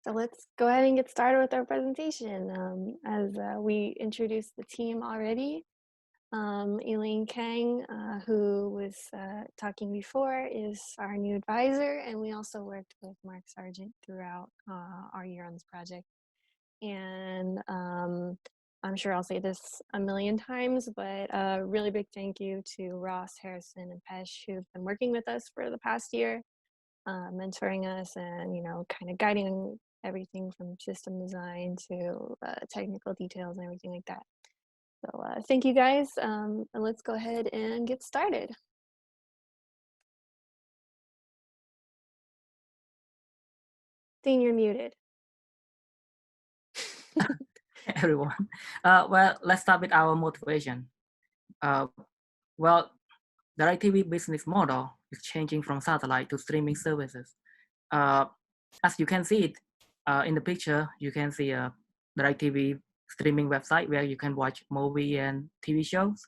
So let's go ahead and get started with our presentation. As we introduced the team already, Elaine Kang, who was talking before, is our new advisor, and we also worked with Mark Sargent throughout our year on this project. And I'm sure I'll say this a million times, but a really big thank you to Ross, Harrison, and Pesh, who've been working with us for the past year, mentoring us and, kind of guiding everything from system design to technical details and everything like that. So thank you guys, and let's go ahead and get started. Dean, you're muted. Everyone. Well, let's start with our motivation. Well, the ITV business model is changing from satellite to streaming services. As you can see it in the picture, you can see the ITV streaming website where you can watch movie and TV shows.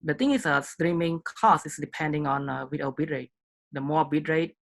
The thing is, streaming cost is depending on video bitrate. The more bitrate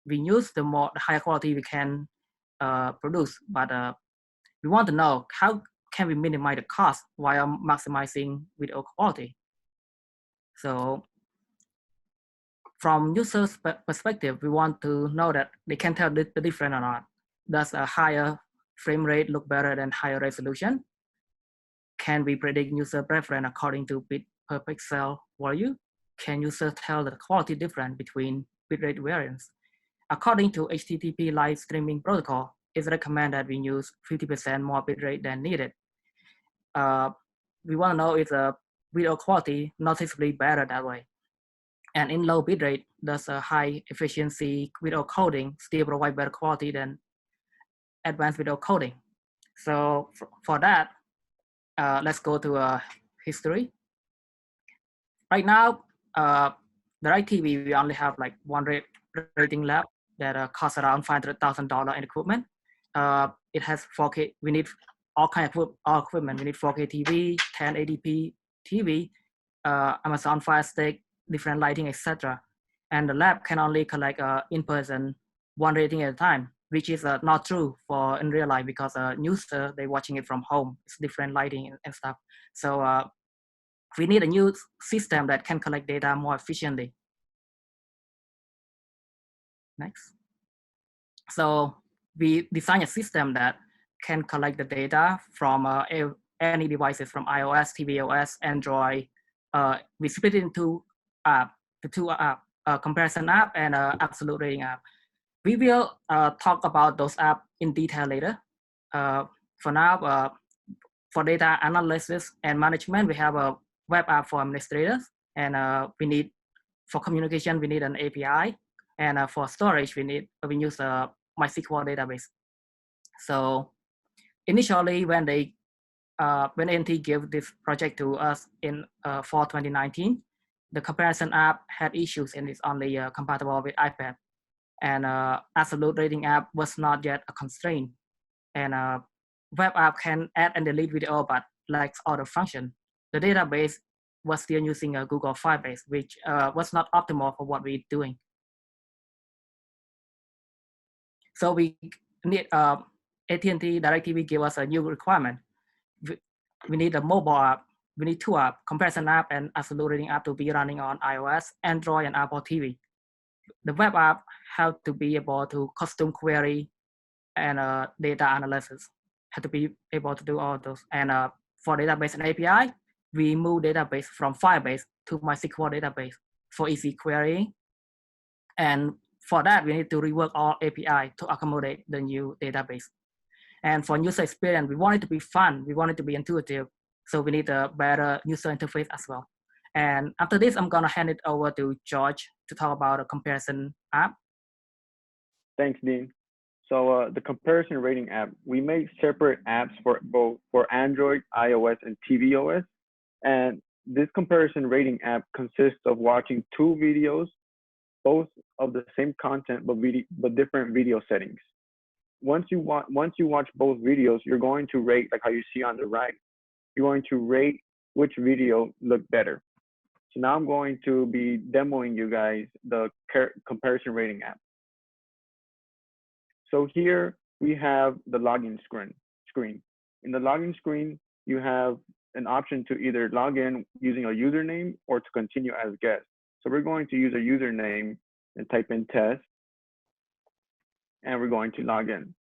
we use, the higher quality we can produce. But we want to know how can we minimize the cost while maximizing video quality. So from users' perspective, we want to know that they can tell the difference or not. Does a higher frame rate look better than higher resolution? Can we predict user preference according to bit per pixel value? Can users tell the quality difference between bitrate variants? According to HTTP live streaming protocol, it's recommended that we use 50% more bitrate than needed. We want to know if the video quality noticeably better that way. And in low bitrate, does a high efficiency video coding still provide better quality than advanced video coding? So for that, let's go to history. Right now, the ITV, we only have like one rating lab that costs around $500,000 in equipment. It has 4K. We need all kind of equipment. We need 4K TV, 1080p TV, Amazon Fire Stick, different lighting, etc. And the lab can only collect in person one rating at a time, which is not true for in real life because user they watching it from home. It's different lighting and stuff. So we need a new system that can collect data more efficiently. Next. So we design a system that can collect the data from any devices from iOS, tvOS, Android. We split it into the two comparison app and absolute rating app. We will talk about those apps in detail later. For now, for data analysis and management, we have a web app for administrators, and for communication, we need an API, and for storage, we use a MySQL database. So initially, when AT&T gave this project to us in fall 2019, the comparison app had issues and it's only compatible with iPad. And absolute rating app was not yet a constraint. And web app can add and delete video, but lacks other function. The database was still using a Google Firebase, which was not optimal for what we're doing. So we need AT&T DirecTV gave us a new requirement. We need a mobile app. We need two apps, comparison app and absolute rating app to be running on iOS, Android, and Apple TV. The web app have to be able to custom query and data analysis. Have to be able to do all of those. And for database and API, we move database from Firebase to MySQL database for easy querying. And for that, we need to rework all API to accommodate the new database. And for user experience, we want it to be fun. We want it to be intuitive. So we need a better user interface as well. And after this, I'm gonna hand it over to George to talk about a comparison app. Thanks, Dean. So the comparison rating app, we made separate apps for both for Android, iOS, and tvOS. And this comparison rating app consists of watching two videos, both of the same content but different video settings. Once you watch both videos, you're going to rate, like how you see on the right. You're going to rate which video looked better. So now I'm going to be demoing you guys the comparison rating app. So here we have the login screen. In the login screen, you have an option to either log in using a username or to continue as guest. So we're going to use a username and type in test, and we're going to log in.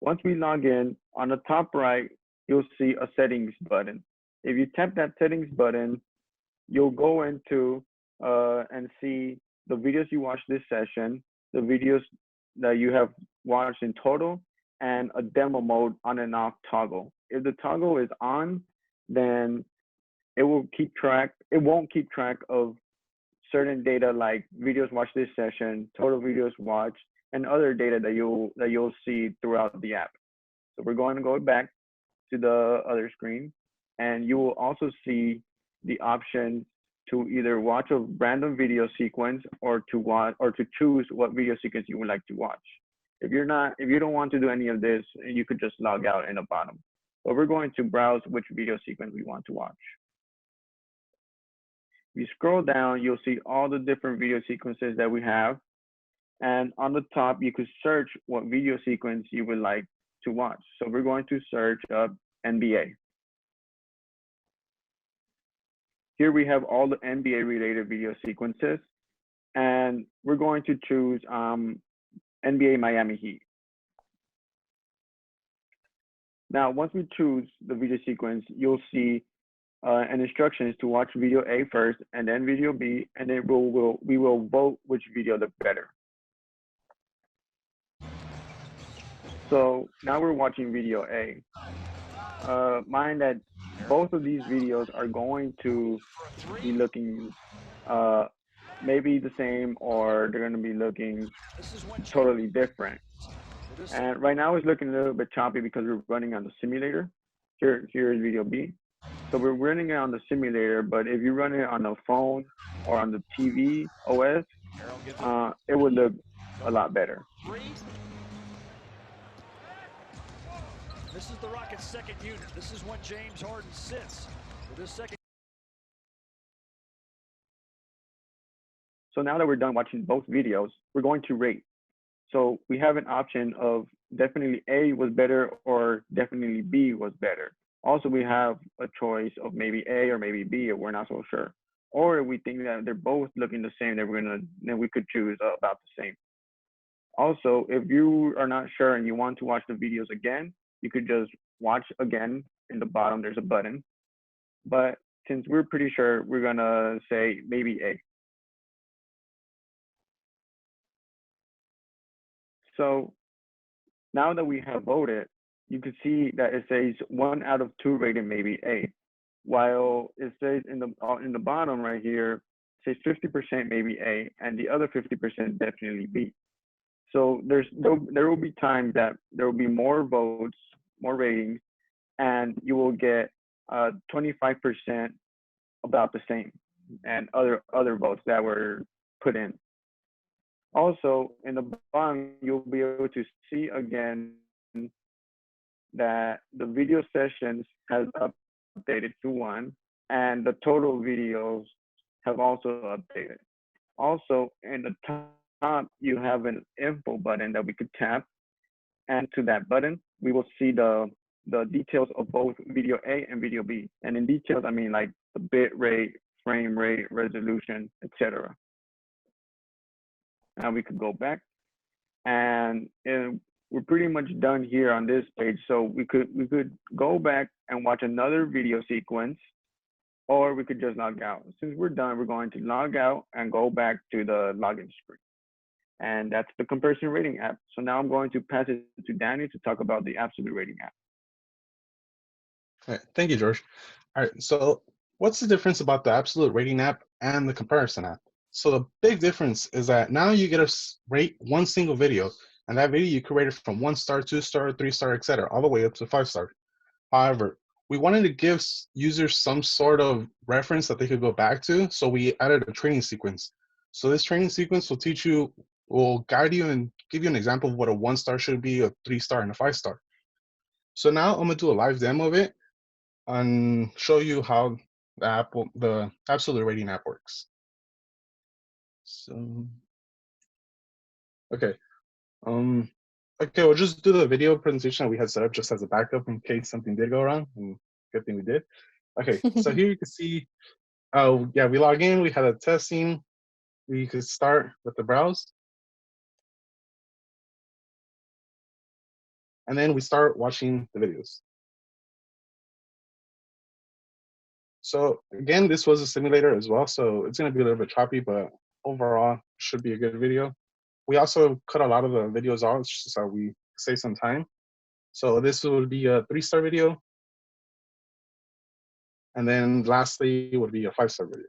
Once we log in, on the top right, you'll see a settings button. If you tap that settings button, you'll go into and see the videos you watched this session, the videos that you have watched in total, and a demo mode on and off toggle. If the toggle is on, then it won't keep track of certain data like videos watched this session, total videos watched, and other data that you'll see throughout the app. So we're going to go back to the other screen, and you will also see the option to either watch a random video sequence or to choose what video sequence you would like to watch. If you don't want to do any of this, you could just log out in the bottom. But we're going to browse which video sequence we want to watch. If you scroll down, you'll see all the different video sequences that we have. And on the top, you could search what video sequence you would like to watch. So we're going to search up NBA. Here we have all the NBA related video sequences, and we're going to choose NBA Miami Heat. Now, once we choose the video sequence, you'll see an instruction is to watch video A first and then video B, and then we will vote which video looked better. So now we're watching video A. Mind that both of these videos are going to be looking maybe the same, or they're going to be looking totally different. And right now it's looking a little bit choppy because we're running on the simulator. Here is video B. So we're running it on the simulator, but if you run it on a phone or on the tvOS, it would look a lot better. This is the Rockets' second unit. This is when James Harden sits for this second. So now that we're done watching both videos, we're going to rate. So we have an option of definitely A was better or definitely B was better. Also, we have a choice of maybe A or maybe B, if we're not so sure. Or if we think that they're both looking the same, then we could choose about the same. Also, if you are not sure and you want to watch the videos again, you could just watch again. In the bottom, there's a button. But since we're pretty sure, we're gonna say maybe A. So now that we have voted, you can see that it says 1 out of 2 rated maybe A, while it says in the bottom right here, it says 50% maybe A, and the other 50% definitely B. So there will be times that there will be more votes, more ratings, and you will get 25% about the same, and other votes that were put in. Also, in the bottom, you'll be able to see again that the video sessions has updated to 1, and the total videos have also updated. Also, in the top, you have an info button that we could tap, and to that button, we will see the details of both video A and video B. And in details, I mean like the bit rate, frame rate, resolution, etc. Now we could go back, and we're pretty much done here on this page. So we could go back and watch another video sequence, or we could just log out. Since we're done, we're going to log out and go back to the login screen. And that's the comparison rating app. So now I'm going to pass it to Danny to talk about the absolute rating app. All right, thank you, George. All right, so what's the difference about the absolute rating app and the comparison app? So the big difference is that now you get to rate one single video, and that video you can rate it from 1 star, 2 star, 3 star, etc., all the way up to 5 star. However, we wanted to give users some sort of reference that they could go back to, so we added a training sequence. So this training sequence will guide you and give you an example of what a 1 star should be, a 3 star, and a 5 star. So now I'm gonna do a live demo of it and show you how the absolute rating app works. So, okay. Okay, we'll just do the video presentation that we had set up just as a backup in case something did go wrong. And good thing we did. Okay, so here you can see, yeah, we log in, we had a testing. We could start with the browse. And then we start watching the videos. So again, this was a simulator as well, so it's gonna be a little bit choppy, but overall, should be a good video. We also cut a lot of the videos out so we save some time. So this will be a 3-star video. And then lastly would be a 5-star video.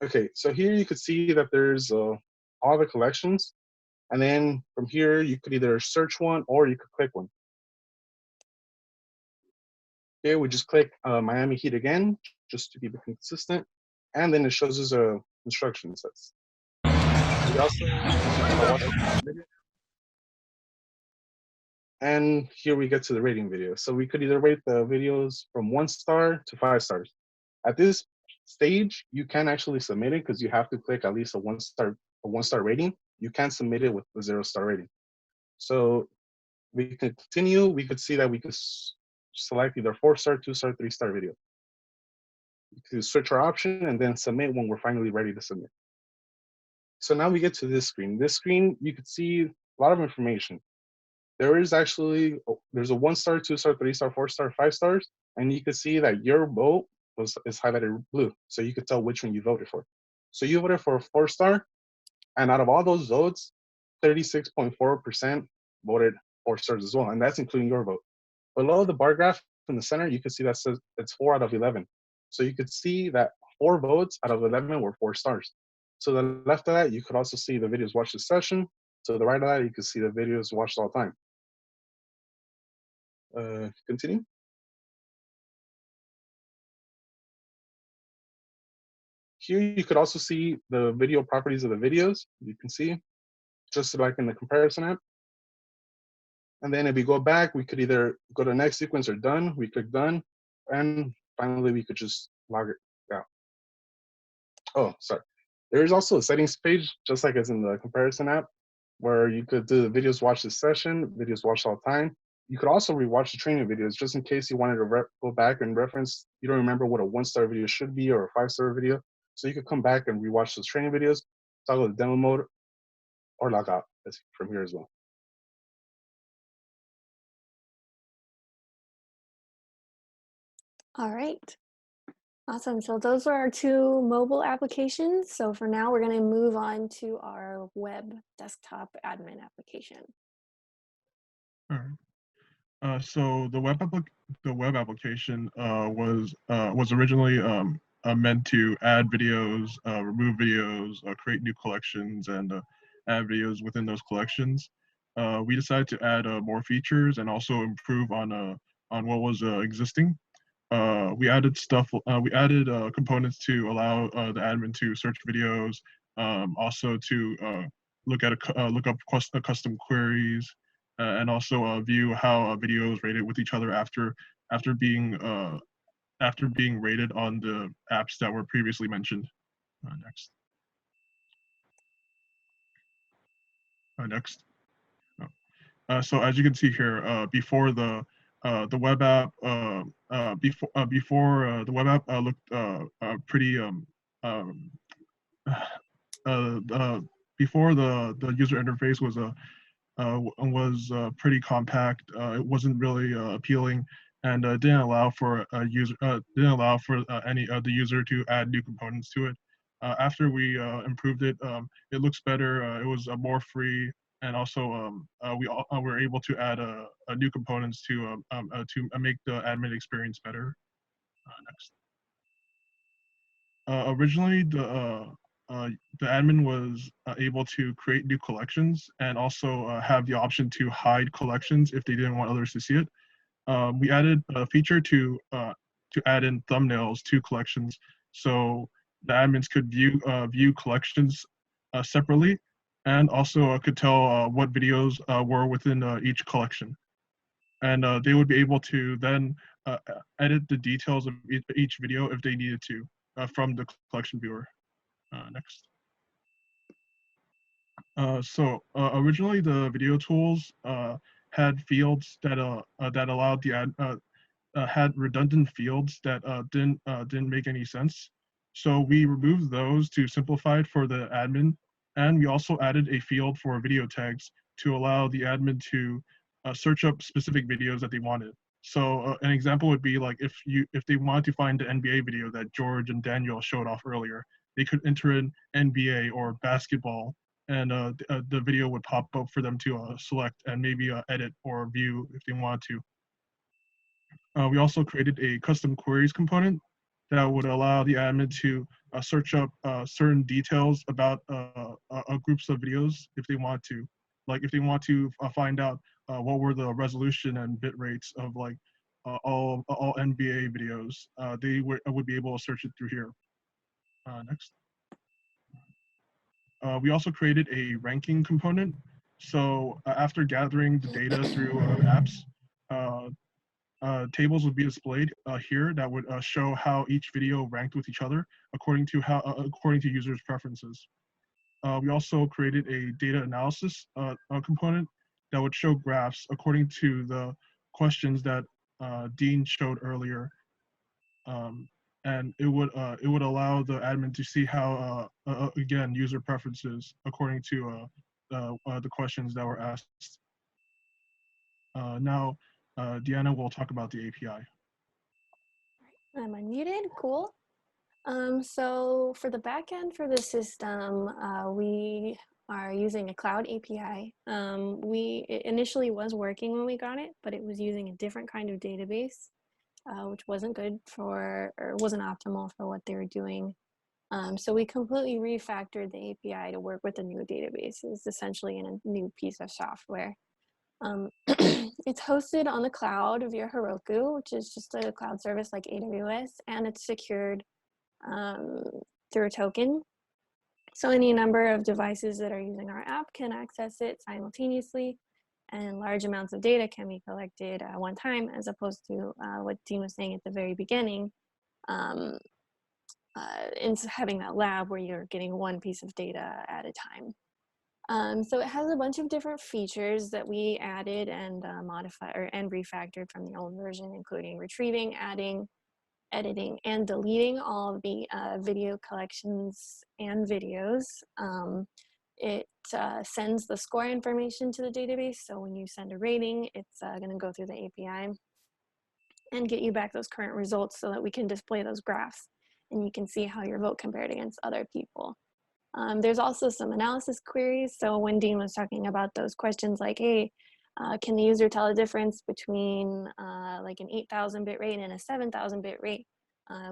Okay, so here you could see that there's all the collections. And then from here, you could either search one or you could click one. Here we just click Miami Heat again, just to keep it consistent. And then it shows us a instruction sets. We also and here we get to the rating video. So we could either rate the videos from 1 star to 5 stars. At this stage, you can actually submit it because you have to click at least a 1-star rating. You can't submit it with a 0-star rating. So we could continue. We could see that we could select either 4-star, 2-star, 3-star video. You could switch our option and then submit when we're finally ready to submit. So now we get to this screen. This screen, you could see a lot of information. There is actually, there's a 1-star, 2-star, 3-star, 4-star, 5 stars, and you can see that your vote is highlighted blue. So you could tell which one you voted for. So you voted for a 4-star, and out of all those votes, 36.4% voted 4 stars as well, and that's including your vote. Below the bar graph in the center, you can see that says it's 4 out of 11. So you could see that 4 votes out of 11 were 4 stars. To the left of that, you could also see the videos watched this session. To the right of that, you can see the videos watched all the time. Continue. Here you could also see the video properties of the videos. You can see, just like in the comparison app. And then if we go back, we could either go to next sequence or done. We click done. And finally, we could just log it out. Oh, sorry. There is also a settings page, just like as in the comparison app, where you could do the videos watch this session, videos watched all the time. You could also rewatch the training videos just in case you wanted to go back and reference. You don't remember what a 1-star video should be or a 5-star video. So you could come back and rewatch those training videos, toggle the demo mode, or log out from here as well. All right. Awesome. So those are our 2 mobile applications. So for now, we're going to move on to our web desktop admin application. All right. So the web application was originally meant to add videos, remove videos, create new collections, and add videos within those collections. We decided to add more features and also improve on what was existing. We added stuff. We added components to allow the admin to search videos, also to look up custom queries, and also view how videos rated with each other after being rated on the apps that were previously mentioned. Next. Next. So as you can see here, before the web app before the web app looked pretty before the user interface was pretty compact. It wasn't really appealing, and didn't allow for the user to add new components to it. After we improved it, it looks better. It was more free, and also we were able to add new components to make the admin experience better. Next. Originally, the admin was able to create new collections and also have the option to hide collections if they didn't want others to see it. We added a feature to add in thumbnails to collections, so the admins could view collections separately, and also could tell what videos were within each collection. And they would be able to then edit the details of each video if they needed to from the collection viewer. Next. Originally the video tools had fields that that allowed the had redundant fields that didn't make any sense. So we removed those to simplify it for the admin, and we also added a field for video tags to allow the admin to search up specific videos that they wanted. So an example would be like if they want to find the NBA video that George and Daniel showed off earlier, they could enter in NBA or basketball, and the video would pop up for them to select and maybe edit or view if they want to. We also created a custom queries component that would allow the admin to search up certain details about groups of videos if they want to. Like if they want to find out what were the resolution and bit rates of like all NBA videos, they would be able to search it through here. Next. We also created a ranking component. So after gathering the data through apps, tables would be displayed here that would show how each video ranked with each other according to users' preferences. We also created a data analysis component that would show graphs according to the questions that Dean showed earlier, and it would allow the admin to see how again user preferences according to the questions that were asked. Now, Deanna will talk about the API. I'm unmuted, cool. So for the backend for the system, we are using a cloud API. It initially was working when we got it, but it was using a different kind of database, which wasn't good for, or wasn't optimal for what they were doing. So we completely refactored the API to work with the new database. It's essentially in a new piece of software. It's hosted on the cloud via Heroku, which is just a cloud service like AWS, and it's secured through a token. So any number of devices that are using our app can access it simultaneously, and large amounts of data can be collected at one time, as opposed to what Dean was saying at the very beginning, in having that lab where you're getting one piece of data at a time. So it has a bunch of different features that we added and modified and refactored from the old version, including retrieving, adding, editing, and deleting all of the video collections and videos. It sends the score information to the database. So when you send a rating, it's going to go through the API and get you back those current results so that we can display those graphs and you can see how your vote compared against other people. There's also some analysis queries. So when Dean was talking about those questions like, hey, can the user tell the difference between like an 8,000 bit rate and a 7,000 bit rate?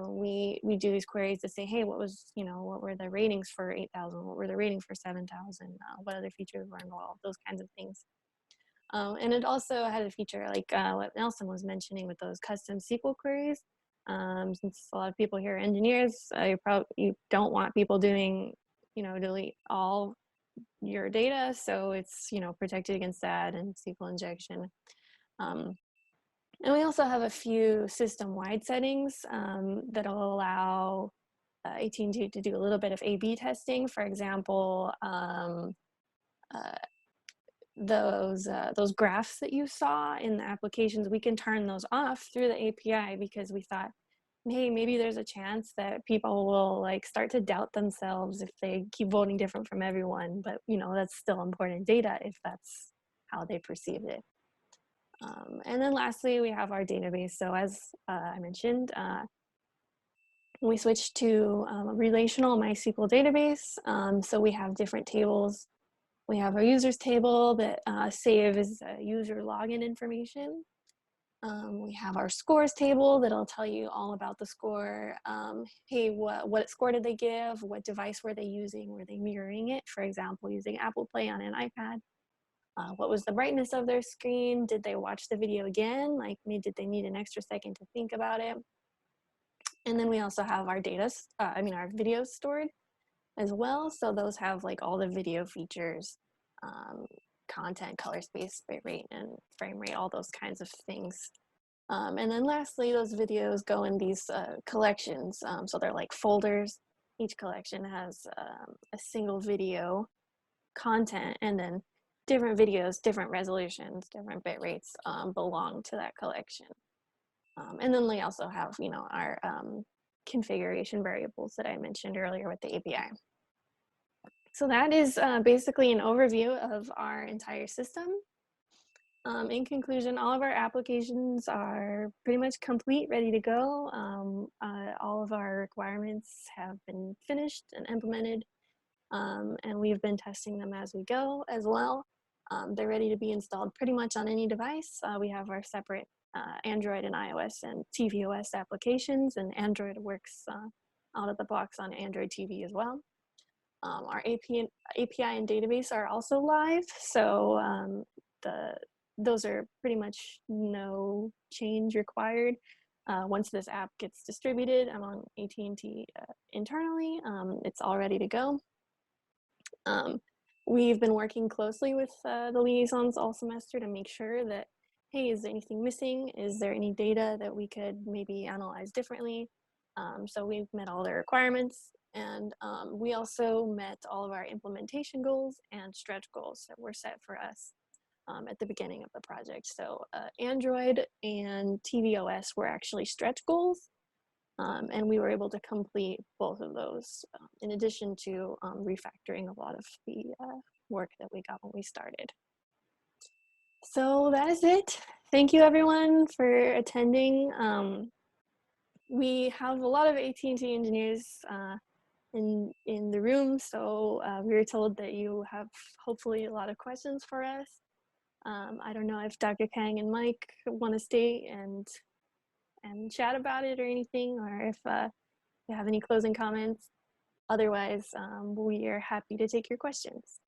We do these queries to say, hey, what were the ratings for 8,000? What were the ratings for 7,000? What other features were involved? Those kinds of things. And it also had a feature like what Nelson was mentioning with those custom SQL queries. Since a lot of people here are engineers, you don't want people doing, delete all your data. So it's, protected against that and SQL injection. And we also have a few system-wide settings that'll allow AT&T to do a little bit of A/B testing. For example, those graphs that you saw in the applications, we can turn those off through the API because we thought, hey, maybe there's a chance that people will like start to doubt themselves if they keep voting different from everyone. But that's still important data if that's how they perceive it. And then lastly, we have our database. So as I mentioned, we switched to a relational MySQL database. So we have different tables. We have our users table that saves user login information. We have our scores table that'll tell you all about the score. Hey, what score did they give? What device were they using? Were they mirroring it? For example, using Apple Play on an iPad. What was the brightness of their screen? Did they watch the video again? Like, did they need an extra second to think about it? And then we also have our our videos stored as well. So those have like all the video features, content, color space, bitrate, and frame rate, all those kinds of things. And then lastly, those videos go in these collections. So they're like folders. each collection has a single video content, and then different videos, different resolutions, different bit rates belong to that collection. And then we also have, you know, our configuration variables that I mentioned earlier with the API. So that is basically an overview of our entire system. In conclusion, all of our applications are pretty much complete, ready to go. All of our requirements have been finished and implemented, and we've been testing them as we go as well. They're ready to be installed pretty much on any device. We have our separate Android and iOS and tvOS applications, and Android works out of the box on Android TV as well. Our API and database are also live, so those are pretty much no change required. Once this app gets distributed among AT&T internally, it's all ready to go. We've been working closely with the liaisons all semester to make sure that, hey, is there anything missing? Is there any data that we could maybe analyze differently? So we've met all the requirements, and we also met all of our implementation goals and stretch goals that were set for us at the beginning of the project. So Android and tvOS were actually stretch goals, and we were able to complete both of those in addition to refactoring a lot of the work that we got when we started. So that is it. Thank you everyone for attending. We have a lot of AT&T engineers in the room, so we were told that you have hopefully a lot of questions for us. I don't know if Dr. Kang and Mike want to stay and chat about it or anything, or if you have any closing comments. Otherwise, we are happy to take your questions.